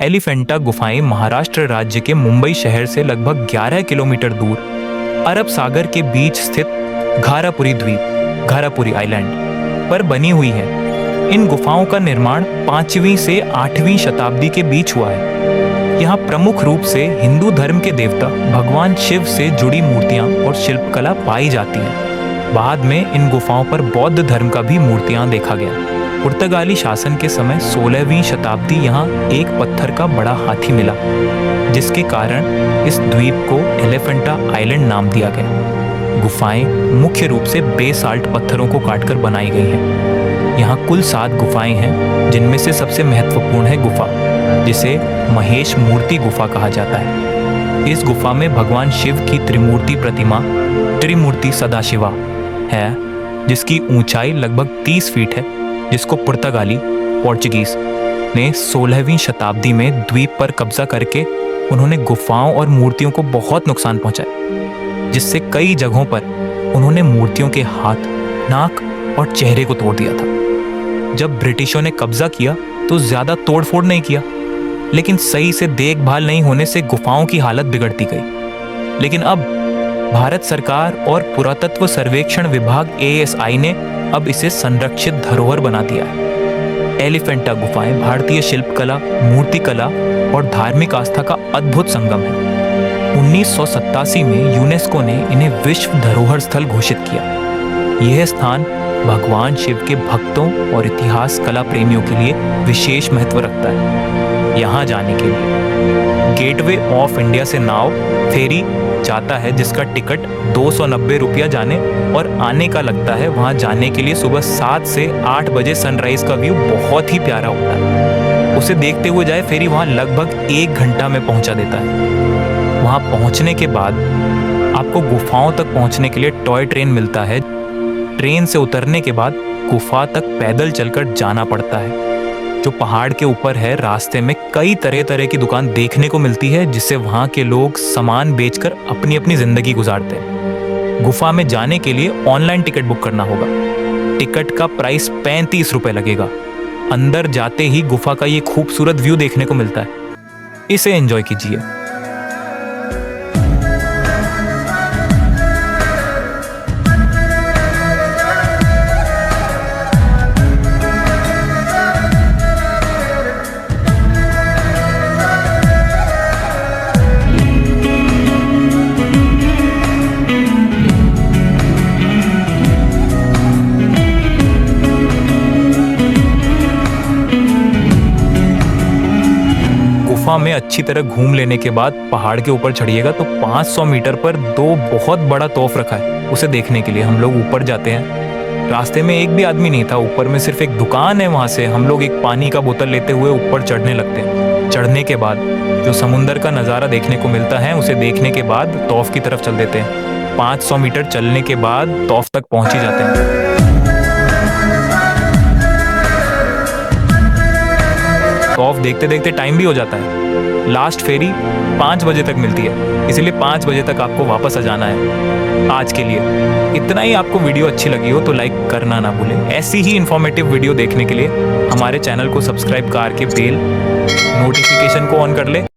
एलिफेंटा गुफाएं महाराष्ट्र राज्य के मुंबई शहर से लगभग 11 किलोमीटर दूर अरब सागर के बीच स्थित घारापुरी द्वीप घारापुरी आइलैंड पर बनी हुई है। इन गुफाओं का निर्माण 5वीं से 8वीं शताब्दी के बीच हुआ है। यहाँ प्रमुख रूप से हिंदू धर्म के देवता भगवान शिव से जुड़ी मूर्तियाँ और शिल्पकला पाई जाती हैं। बाद में इन गुफाओं पर बौद्ध धर्म का भी मूर्तियाँ देखा गया। पुर्तगाली शासन के समय 16वीं शताब्दी यहाँ एक पत्थर का बड़ा हाथी मिला, जिसके कारण इस द्वीप को एलिफेंटा आइलैंड नाम दिया गया। गुफाएं मुख्य रूप से बेसाल्ट पत्थरों को काटकर बनाई गई हैं। यहाँ कुल 7 गुफाएं हैं, जिनमें से सबसे महत्वपूर्ण है गुफा जिसे महेश मूर्ति गुफा कहा जाता है। इस गुफा में भगवान शिव की त्रिमूर्ति प्रतिमा त्रिमूर्ति सदाशिवा है, जिसकी ऊंचाई लगभग 30 फीट है, जिसको पुर्तगाली पोर्चुगीज ने 16वीं शताब्दी में द्वीप पर कब्जा करके उन्होंने गुफाओं और मूर्तियों को बहुत नुकसान पहुंचाया, जिससे कई जगहों पर उन्होंने मूर्तियों के हाथ, नाक और चेहरे को तोड़ दिया था। जब ब्रिटिशों ने कब्जा किया तो ज्यादा तोड़फोड़ नहीं किया, लेकिन सही से देखभाल नहीं होने से गुफाओं की हालत बिगड़ती गई। लेकिन अब भारत सरकार और पुरातत्व सर्वेक्षण विभाग ASI ने अब इसे संरक्षित धरोहर बना दिया है। एलिफेंटा गुफाएं भारतीय शिल्पकला, मूर्तिकला और धार्मिक आस्था का अद्भुत संगम है। 1987 में यूनेस्को ने इन्हें विश्व धरोहर स्थल घोषित किया। यह स्थान भगवान शिव के भक्तों और इतिहास कला प्रेमियों के लिए विशेष महत्व रखता है। यहाँ जाने के लिए गेटवे ऑफ इंडिया से नाव फेरी जाता है, जिसका टिकट 290 रुपया जाने और आने का लगता है। वहाँ जाने के लिए सुबह 7 से 8 बजे सनराइज का व्यू बहुत ही प्यारा होता है। उसे देखते हुए जाए फेरी वहाँ लगभग 1 घंटा में पहुँचा देता है। वहाँ पहुँचने के बाद आपको गुफाओं तक पहुँचने के लिए टॉय ट्रेन मिलता है। ट्रेन से उतरने के बाद गुफा तक पैदल चलकर जाना पड़ता है। जो पहाड़ के ऊपर है, रास्ते में कई तरह तरह की दुकान देखने को मिलती है, जिससे वहाँ के लोग सामान बेचकर अपनी अपनी जिंदगी गुजारते हैं। गुफा में जाने के लिए ऑनलाइन टिकट बुक करना होगा। टिकट का प्राइस 35 रुपये लगेगा। अंदर जाते ही गुफा का ये खूबसूरत व्यू देखने को मिलता है। इसे एंजॉय कीजिए। गुफा में अच्छी तरह घूम लेने के बाद पहाड़ के ऊपर चढ़िएगा तो 500 मीटर पर 2 बहुत बड़ा तोफ रखा है। उसे देखने के लिए हम लोग ऊपर जाते हैं। रास्ते में एक भी आदमी नहीं था, ऊपर में सिर्फ एक दुकान है। वहाँ से हम लोग एक पानी का बोतल लेते हुए ऊपर चढ़ने लगते हैं। चढ़ने के बाद जो समुंदर का नज़ारा देखने को मिलता है, उसे देखने के बाद तोफ की तरफ चल देते हैं। 500 मीटर चलने के बाद तोफ तक पहुँच ही जाते हैं। तोफ देखते देखते टाइम भी हो जाता है। लास्ट फेरी 5 बजे तक मिलती है, इसलिए 5 बजे तक आपको वापस आ जाना है। आज के लिए इतना ही। आपको वीडियो अच्छी लगी हो तो लाइक करना ना भूलें। ऐसी ही इन्फॉर्मेटिव वीडियो देखने के लिए हमारे चैनल को सब्सक्राइब करके बेल नोटिफिकेशन को ऑन कर ले